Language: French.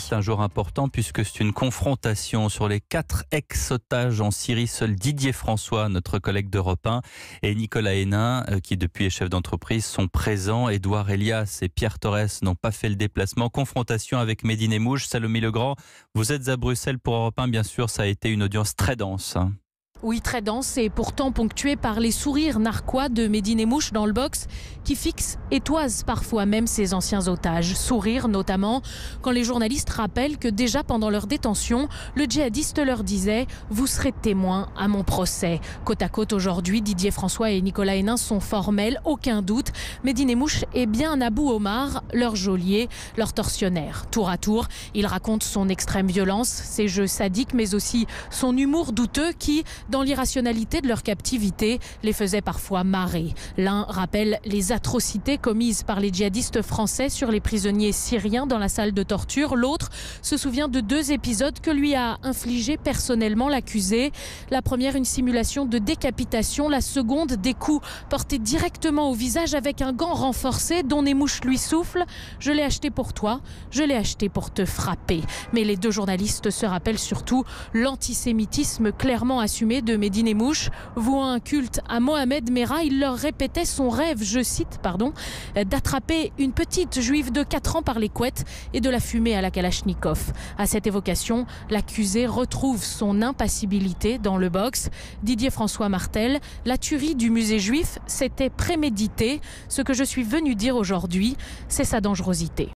c'est un jour important puisque c'est une confrontation sur les 4 ex-otages en Syrie. Seul Didier François, notre collègue d'Europe 1, et Nicolas Hénin, qui depuis est chef d'entreprise, sont présents. Édouard Elias et Pierre Torres n'ont pas fait le déplacement. Confrontation avec Mehdi Nemmouche. Salomé Legrand, vous êtes à Bruxelles pour Europe 1. Bien sûr, ça a été une audience très dense. Oui, très dense et pourtant ponctuée par les sourires narquois de Mehdi Nemmouche dans le box qui fixe et toise parfois même ses anciens otages. Sourire notamment quand les journalistes rappellent que déjà pendant leur détention, le djihadiste leur disait « Vous serez témoins à mon procès ». Côte à côte aujourd'hui, Didier François et Nicolas Hénin sont formels, aucun doute. Mehdi Nemmouche est bien Abou Omar, leur geôlier, leur tortionnaire. Tour à tour, il raconte son extrême violence, ses jeux sadiques mais aussi son humour douteux qui, dans l'irrationalité de leur captivité, les faisait parfois marrer. L'un rappelle les atrocités commises par les djihadistes français sur les prisonniers syriens dans la salle de torture. L'autre se souvient de 2 épisodes que lui a infligé personnellement l'accusé. La première, une simulation de décapitation. La seconde, des coups portés directement au visage avec un gant renforcé dont Nemmouche lui souffle « Je l'ai acheté pour toi, je l'ai acheté pour te frapper ». Mais les 2 journalistes se rappellent surtout l'antisémitisme clairement assumé de Mehdi Nemmouche. Vouant un culte à Mohamed Merah, il leur répétait son rêve, je cite, d'attraper une petite juive de 4 ans par les couettes et de la fumer à la Kalachnikov. À cette évocation, l'accusé retrouve son impassibilité dans le box. Didier François martèle, la tuerie du musée juif, c'était prémédité. Ce que je suis venu dire aujourd'hui, c'est sa dangerosité.